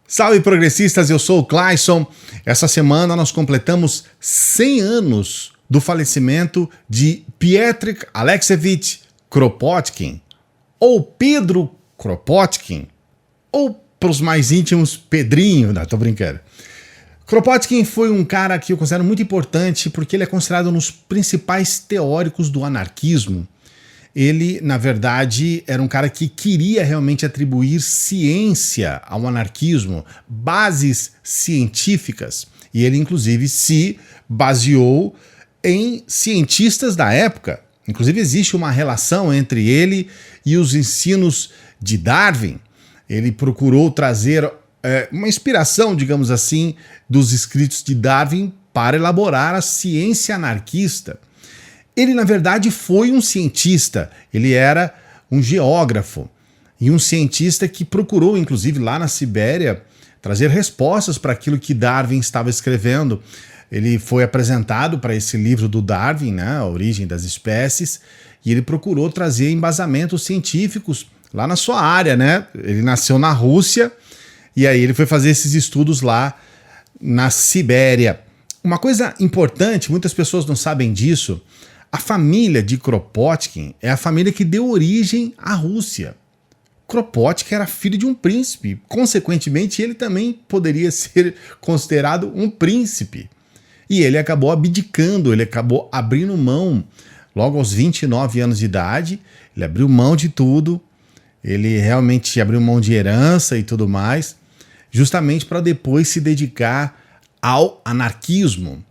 Salve progressistas, eu sou o Clayson. Essa semana nós completamos 100 anos do falecimento de Piotr Alekseyevich Kropotkin, ou Pedro Kropotkin, ou para os mais íntimos, Pedrinho, não, tô brincando. Kropotkin foi um cara que eu considero muito importante porque ele é considerado um dos principais teóricos do anarquismo. Ele, na verdade, era um cara que queria realmente atribuir ciência ao anarquismo, bases científicas. E ele, inclusive, se baseou em cientistas da época. Inclusive, existe uma relação entre ele e os ensinos de Darwin. Ele procurou trazer uma inspiração, digamos assim, dos escritos de Darwin para elaborar a ciência anarquista. Ele, na verdade, foi um cientista, ele era um geógrafo e um cientista que procurou, inclusive, lá na Sibéria, trazer respostas para aquilo que Darwin estava escrevendo. Ele foi apresentado para esse livro do Darwin, né, A Origem das Espécies, e ele procurou trazer embasamentos científicos lá na sua área, né? Ele nasceu na Rússia e aí ele foi fazer esses estudos lá na Sibéria. Uma coisa importante, muitas pessoas não sabem disso, a família de Kropotkin é a família que deu origem à Rússia. Kropotkin era filho de um príncipe, consequentemente ele também poderia ser considerado um príncipe. E ele acabou abdicando, ele acabou abrindo mão, logo aos 29 anos de idade, ele abriu mão de tudo, ele realmente abriu mão de herança e tudo mais, justamente para depois se dedicar ao anarquismo.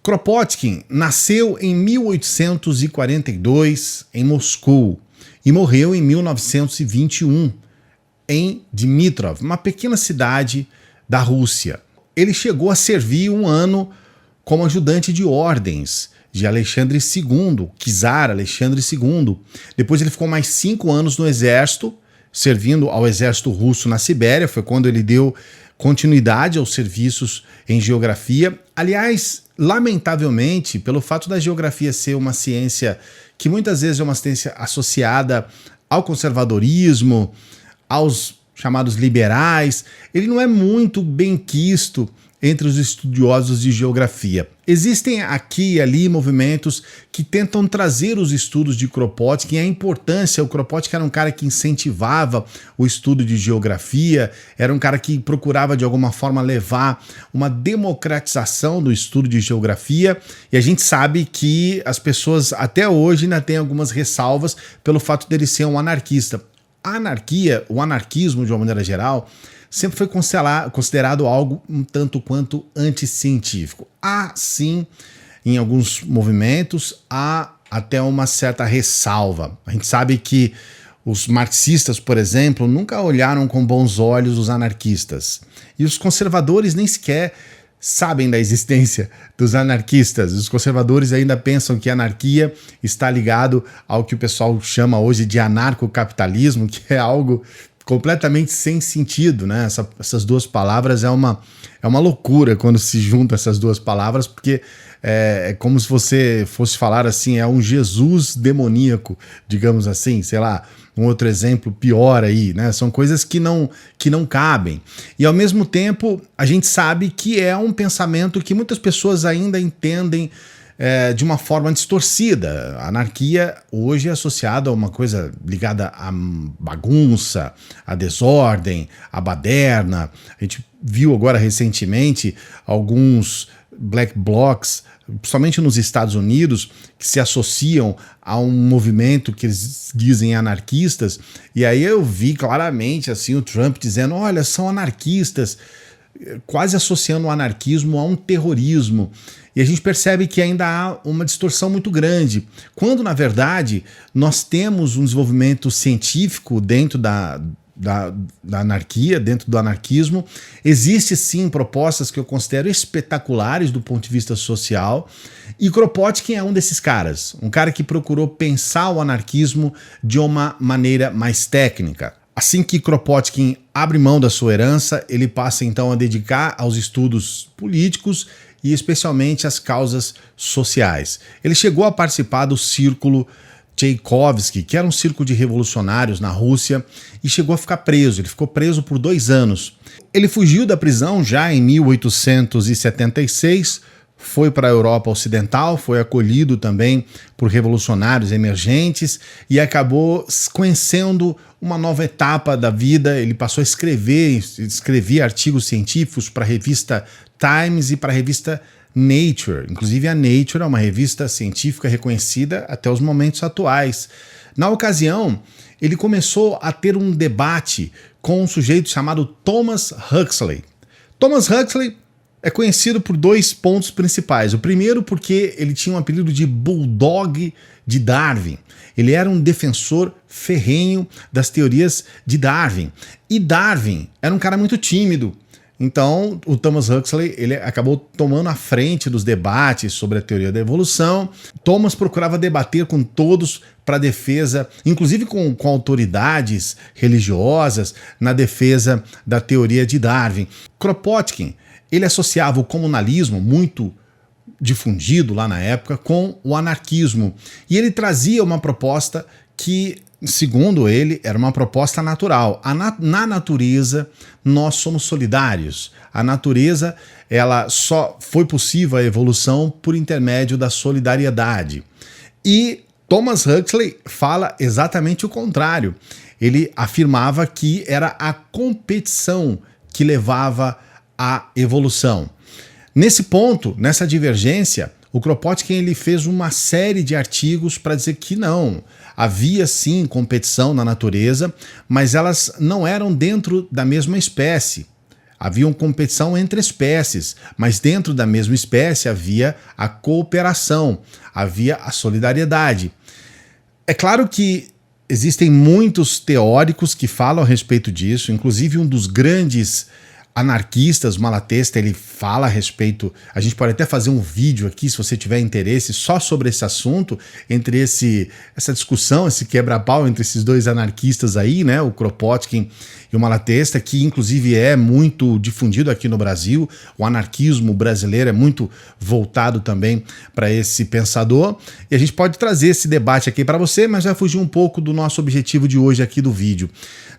Kropotkin nasceu em 1842 em Moscou e morreu em 1921 em Dmitrov, uma pequena cidade da Rússia. Ele chegou a servir um ano como ajudante de ordens de Alexandre II, czar Alexandre II. Depois ele ficou mais 5 anos no exército, servindo ao exército russo na Sibéria. Foi quando ele deu continuidade aos serviços em geografia. Aliás, lamentavelmente, pelo fato da geografia ser uma ciência que muitas vezes é uma ciência associada ao conservadorismo, aos chamados liberais, ele não é muito bem quisto entre os estudiosos de geografia. Existem aqui e ali movimentos que tentam trazer os estudos de Kropotkin, a importância. O Kropotkin era um cara que incentivava o estudo de geografia, era um cara que procurava de alguma forma levar uma democratização do estudo de geografia, e a gente sabe que as pessoas até hoje ainda têm algumas ressalvas pelo fato dele ser um anarquista. A anarquia, o anarquismo de uma maneira geral, sempre foi considerado algo um tanto quanto anticientífico. Há, sim, em alguns movimentos, há até uma certa ressalva. A gente sabe que os marxistas, por exemplo, nunca olharam com bons olhos os anarquistas. E os conservadores nem sequer sabem da existência dos anarquistas. Os conservadores ainda pensam que a anarquia está ligado ao que o pessoal chama hoje de anarcocapitalismo, que é algo completamente sem sentido, né? Essas duas palavras é uma loucura quando se juntam essas duas palavras, porque é como se você fosse falar assim, é um Jesus demoníaco, digamos assim, sei lá, um outro exemplo pior aí, né? São coisas que não cabem. E ao mesmo tempo, a gente sabe que é um pensamento que muitas pessoas ainda entendem de uma forma distorcida. A anarquia hoje é associada a uma coisa ligada à bagunça, à desordem, à baderna. A gente viu agora recentemente alguns black blocs, principalmente nos Estados Unidos, que se associam a um movimento que eles dizem anarquistas, e aí eu vi claramente assim, o Trump dizendo, olha, são anarquistas, quase associando o anarquismo a um terrorismo. E a gente percebe que ainda há uma distorção muito grande, quando, na verdade, nós temos um desenvolvimento científico dentro da anarquia, dentro do anarquismo. Existem, sim, propostas que eu considero espetaculares do ponto de vista social, e Kropotkin é um desses caras, um cara que procurou pensar o anarquismo de uma maneira mais técnica. Assim que Kropotkin abre mão da sua herança, ele passa então a dedicar aos estudos políticos e especialmente às causas sociais. Ele chegou a participar do Círculo Tchaikovsky, que era um círculo de revolucionários na Rússia, e chegou a ficar preso. Ele ficou preso por 2 anos. Ele fugiu da prisão já em 1876, foi para a Europa Ocidental, foi acolhido também por revolucionários emergentes e acabou conhecendo uma nova etapa da vida. Ele passou a escrevia artigos científicos para a revista Times e para a revista Nature. Inclusive a Nature é uma revista científica reconhecida até os momentos atuais. Na ocasião, ele começou a ter um debate com um sujeito chamado Thomas Huxley. Thomas Huxley é conhecido por 2 pontos principais. O primeiro porque ele tinha um apelido de Bulldog de Darwin. Ele era um defensor ferrenho das teorias de Darwin. E Darwin era um cara muito tímido. Então, o Thomas Huxley ele acabou tomando a frente dos debates sobre a teoria da evolução. Thomas procurava debater com todos para defesa, inclusive com autoridades religiosas, na defesa da teoria de Darwin. Kropotkin, ele associava o comunalismo, muito difundido lá na época, com o anarquismo. E ele trazia uma proposta que, segundo ele, era uma proposta natural. Na natureza, nós somos solidários. A natureza, ela só foi possível a evolução por intermédio da solidariedade. E Thomas Huxley fala exatamente o contrário. Ele afirmava que era a competição que levava à evolução. Nesse ponto, nessa divergência, o Kropotkin ele fez uma série de artigos para dizer que não, havia sim competição na natureza, mas elas não eram dentro da mesma espécie. Havia competição entre espécies, mas dentro da mesma espécie havia a cooperação, havia a solidariedade. É claro que existem muitos teóricos que falam a respeito disso, inclusive um dos grandes anarquistas, Malatesta, ele fala a respeito, a gente pode até fazer um vídeo aqui, se você tiver interesse, só sobre esse assunto, entre essa discussão, esse quebra-pau entre esses 2 anarquistas aí, né, o Kropotkin e o Malatesta, que inclusive é muito difundido aqui no Brasil. O anarquismo brasileiro é muito voltado também para esse pensador, e a gente pode trazer esse debate aqui para você, mas vai fugir um pouco do nosso objetivo de hoje aqui do vídeo.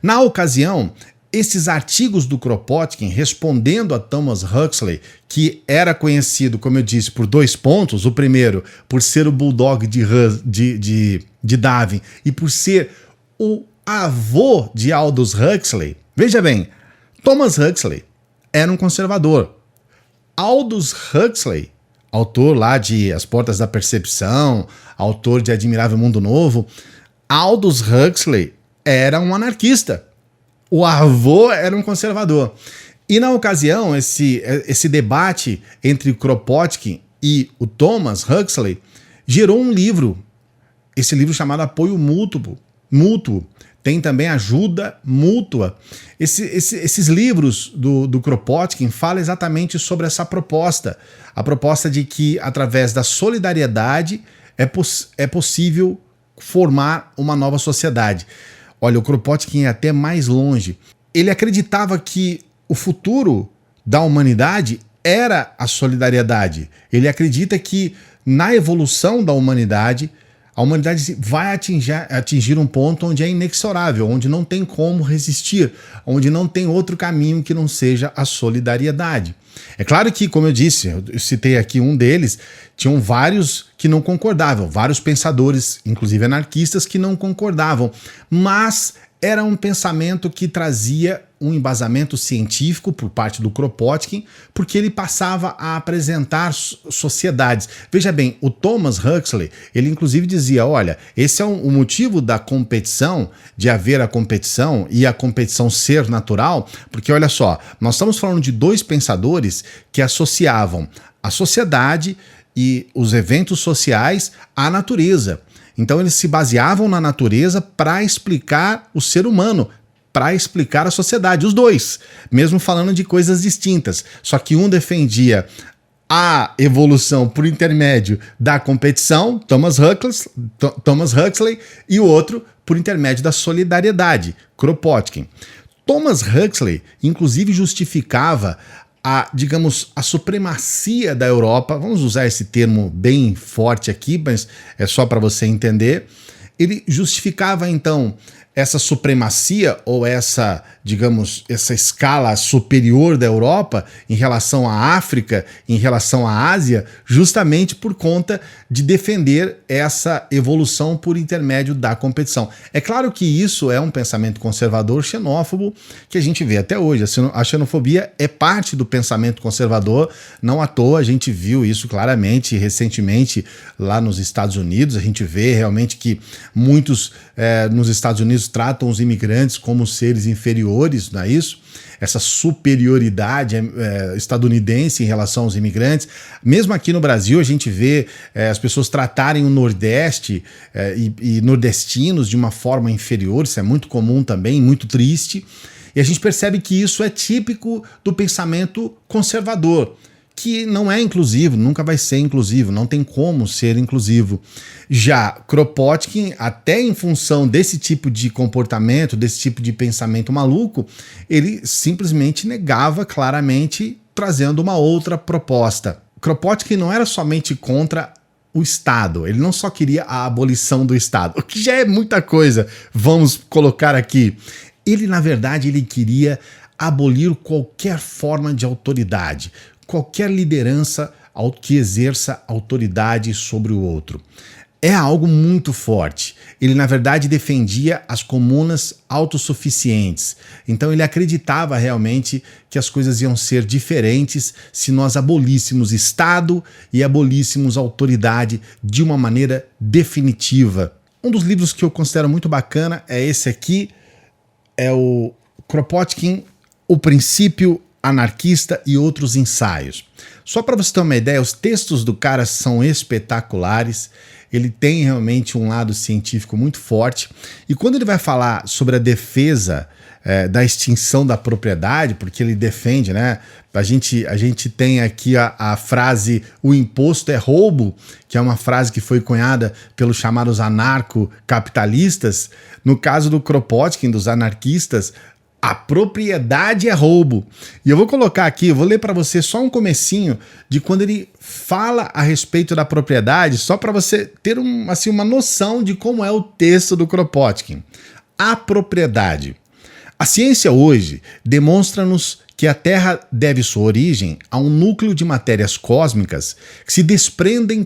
Na ocasião, esses artigos do Kropotkin respondendo a Thomas Huxley, que era conhecido, como eu disse, por 2 pontos. O primeiro, por ser o Bulldog de Darwin e por ser o avô de Aldous Huxley. Veja bem, Thomas Huxley era um conservador. Aldous Huxley, autor lá de As Portas da Percepção, autor de Admirável Mundo Novo, Aldous Huxley era um anarquista. O avô era um conservador. E na ocasião, esse debate entre o Kropotkin e o Thomas Huxley gerou um livro. Esse livro chamado Apoio Mútuo. Tem também Ajuda Mútua. Esses livros do Kropotkin falam exatamente sobre essa proposta. A proposta de que, através da solidariedade, é possível formar uma nova sociedade. Olha, o Kropotkin ia até mais longe. Ele acreditava que o futuro da humanidade era a solidariedade. Ele acredita que na evolução da humanidade, a humanidade vai atingir um ponto onde é inexorável, onde não tem como resistir, onde não tem outro caminho que não seja a solidariedade. É claro que, como eu disse, eu citei aqui um deles, tinham vários que não concordavam, vários pensadores, inclusive anarquistas, que não concordavam, mas era um pensamento que trazia um embasamento científico por parte do Kropotkin, porque ele passava a apresentar sociedades. Veja bem, o Thomas Huxley, ele inclusive dizia, olha, esse é o motivo da competição, de haver a competição e a competição ser natural, porque olha só, nós estamos falando de 2 pensadores que associavam a sociedade e os eventos sociais à natureza. Então eles se baseavam na natureza para explicar o ser humano, para explicar a sociedade, os 2, mesmo falando de coisas distintas. Só que um defendia a evolução por intermédio da competição, Thomas Huxley, e o outro por intermédio da solidariedade, Kropotkin. Thomas Huxley, inclusive, justificava a supremacia da Europa, vamos usar esse termo bem forte aqui, mas é só para você entender. Ele justificava então essa supremacia ou essa, digamos, essa escala superior da Europa em relação à África, em relação à Ásia, justamente por conta de defender essa evolução por intermédio da competição. É claro que isso é um pensamento conservador xenófobo que a gente vê até hoje. A xenofobia é parte do pensamento conservador, não à toa a gente viu isso claramente recentemente lá nos Estados Unidos. A gente vê realmente que muitos nos Estados Unidos tratam os imigrantes como seres inferiores, não é isso? Essa superioridade estadunidense em relação aos imigrantes. Mesmo aqui no Brasil, a gente vê as pessoas tratarem o Nordeste e nordestinos de uma forma inferior. Isso é muito comum também, muito triste. E a gente percebe que isso é típico do pensamento conservador, que não é inclusivo, nunca vai ser inclusivo, não tem como ser inclusivo. Já Kropotkin, até em função desse tipo de comportamento, desse tipo de pensamento maluco, ele simplesmente negava claramente, trazendo uma outra proposta. Kropotkin não era somente contra o Estado, ele não só queria a abolição do Estado, o que já é muita coisa, vamos colocar aqui. Ele, na verdade, ele queria abolir qualquer forma de autoridade, qualquer liderança que exerça autoridade sobre o outro. É algo muito forte. Ele, na verdade, defendia as comunas autossuficientes. Então ele acreditava realmente que as coisas iam ser diferentes se nós abolíssemos Estado e abolíssemos autoridade de uma maneira definitiva. Um dos livros que eu considero muito bacana é esse aqui, é o Kropotkin, O Princípio Anarquista e Outros Ensaios. Só para você ter uma ideia, os textos do cara são espetaculares, ele tem realmente um lado científico muito forte, e quando ele vai falar sobre a defesa da extinção da propriedade, porque ele defende, né? A gente tem aqui a frase "o imposto é roubo", que é uma frase que foi cunhada pelos chamados anarcocapitalistas. No caso do Kropotkin, dos anarquistas, a propriedade é roubo. E eu vou colocar aqui, eu vou ler para você só um comecinho de quando ele fala a respeito da propriedade, só para você ter uma noção de como é o texto do Kropotkin. A propriedade. A ciência hoje demonstra-nos que a Terra deve sua origem a um núcleo de matérias cósmicas que se desprendeu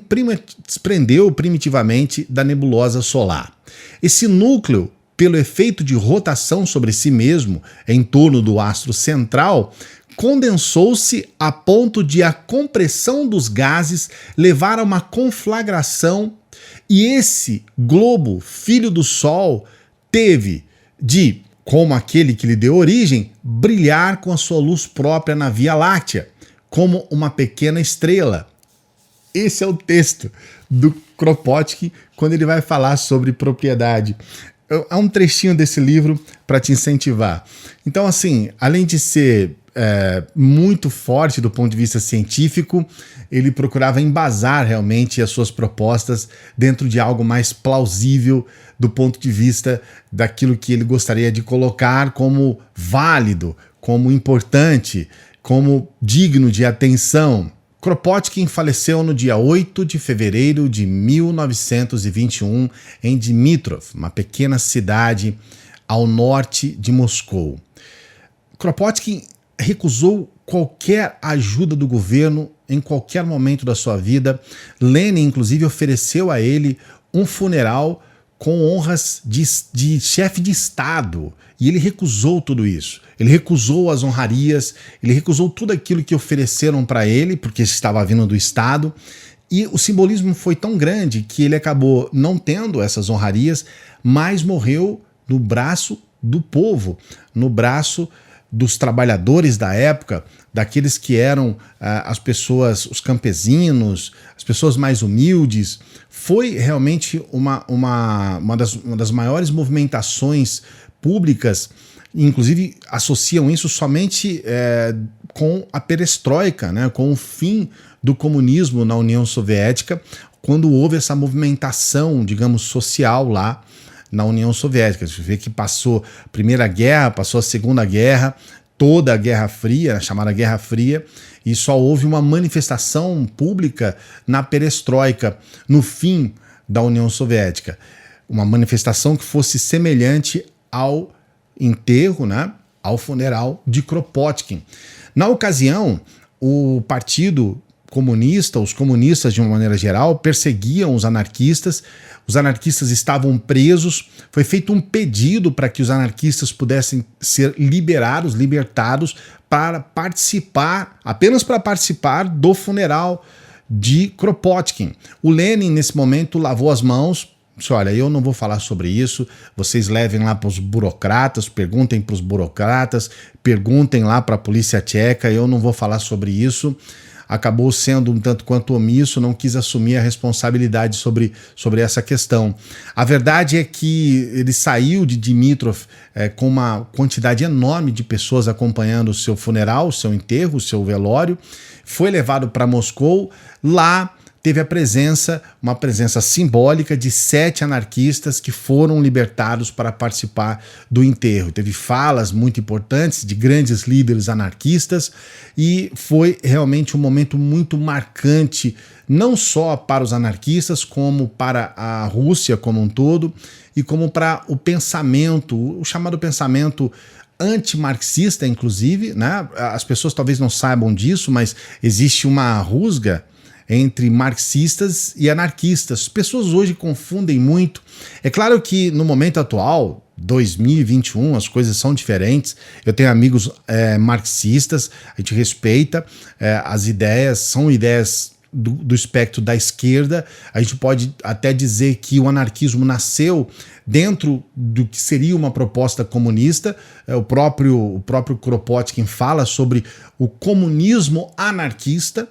primitivamente da nebulosa solar. Esse núcleo, pelo efeito de rotação sobre si mesmo em torno do astro central, condensou-se a ponto de a compressão dos gases levar a uma conflagração, e esse globo, filho do Sol, teve de, como aquele que lhe deu origem, brilhar com a sua luz própria na Via Láctea, como uma pequena estrela. Esse é o texto do Kropotkin quando ele vai falar sobre propriedade. Há um trechinho desse livro para te incentivar. Então, assim, além de ser muito forte do ponto de vista científico, ele procurava embasar realmente as suas propostas dentro de algo mais plausível do ponto de vista daquilo que ele gostaria de colocar como válido, como importante, como digno de atenção. Kropotkin faleceu no dia 8 de fevereiro de 1921 em Dmitrov, uma pequena cidade ao norte de Moscou. Kropotkin recusou qualquer ajuda do governo em qualquer momento da sua vida. Lenin, inclusive, ofereceu a ele um funeral com honras de chefe de Estado, e ele recusou tudo isso. Ele recusou as honrarias, ele recusou tudo aquilo que ofereceram para ele, porque estava vindo do Estado, e o simbolismo foi tão grande que ele acabou não tendo essas honrarias, mas morreu no braço do povo, no braço dos trabalhadores da época, daqueles que eram as pessoas, os campesinos, as pessoas mais humildes. Foi realmente uma das maiores movimentações públicas, inclusive associam isso somente com a perestroika, né, com o fim do comunismo na União Soviética, quando houve essa movimentação, digamos, social lá na União Soviética. Você vê que passou a Primeira Guerra, passou a Segunda Guerra, toda a Guerra Fria, a chamada Guerra Fria, e só houve uma manifestação pública na perestroika, no fim da União Soviética. uma manifestação que fosse semelhante ao enterro, né, ao funeral de Kropotkin. Na ocasião, o Partido Comunista, os comunistas de uma maneira geral, perseguiam os anarquistas estavam presos, foi feito um pedido para que os anarquistas pudessem ser libertados para participar, apenas para participar do funeral de Kropotkin. O Lenin, nesse momento, lavou as mãos, disse, olha, eu não vou falar sobre isso, vocês levem lá para os burocratas, perguntem para os burocratas, perguntem lá para a polícia tcheca, eu não vou falar sobre isso. Acabou sendo um tanto quanto omisso, não quis assumir a responsabilidade sobre essa questão. A verdade é que ele saiu de Dimitrov com uma quantidade enorme de pessoas acompanhando o seu funeral, o seu enterro, o seu velório, foi levado para Moscou, lá teve uma presença simbólica de 7 anarquistas que foram libertados para participar do enterro. Teve falas muito importantes de grandes líderes anarquistas e foi realmente um momento muito marcante, não só para os anarquistas, como para a Rússia como um todo e como para o pensamento, o chamado pensamento antimarxista, inclusive, né? As pessoas talvez não saibam disso, mas existe uma rusga entre marxistas e anarquistas. As pessoas hoje confundem muito. É claro que no momento atual, 2021, as coisas são diferentes. Eu tenho amigos marxistas, a gente respeita as ideias, são ideias do espectro da esquerda. A gente pode até dizer que o anarquismo nasceu dentro do que seria uma proposta comunista. O próprio Kropotkin fala sobre o comunismo anarquista,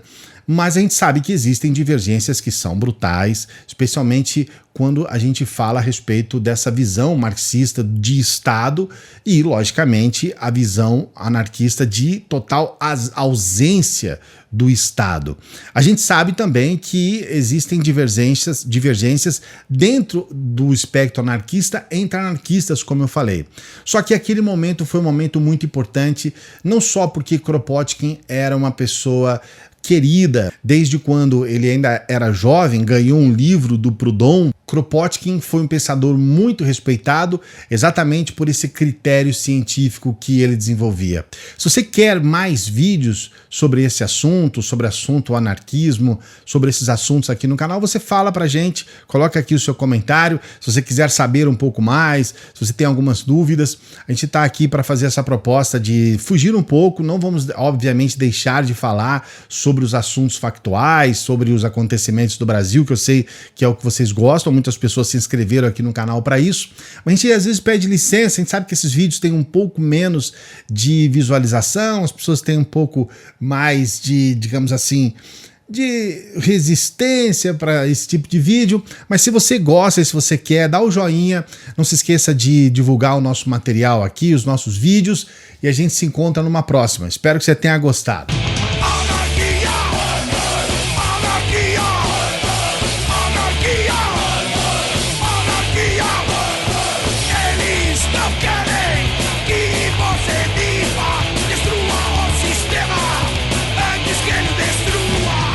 mas a gente sabe que existem divergências que são brutais, especialmente quando a gente fala a respeito dessa visão marxista de Estado e, logicamente, a visão anarquista de total ausência do Estado. A gente sabe também que existem divergências dentro do espectro anarquista entre anarquistas, como eu falei. Só que aquele momento foi um momento muito importante, não só porque Kropotkin era uma pessoa querida, desde quando ele ainda era jovem, ganhou um livro do Proudhon. Kropotkin foi um pensador muito respeitado exatamente por esse critério científico que ele desenvolvia. Se você quer mais vídeos sobre esse assunto, sobre o assunto anarquismo, sobre esses assuntos aqui no canal, você fala pra gente, coloca aqui o seu comentário. Se você quiser saber um pouco mais, se você tem algumas dúvidas, a gente está aqui para fazer essa proposta de fugir um pouco. Não vamos, obviamente, deixar de falar sobre os assuntos factuais, sobre os acontecimentos do Brasil, que eu sei que é o que vocês gostam. Muitas pessoas se inscreveram aqui no canal para isso, mas a gente às vezes pede licença. A gente sabe que esses vídeos têm um pouco menos de visualização, as pessoas têm um pouco mais de, digamos assim, de resistência para esse tipo de vídeo, mas se você gosta e se você quer, dá o joinha, não se esqueça de divulgar o nosso material aqui, os nossos vídeos, e a gente se encontra numa próxima. Espero que você tenha gostado.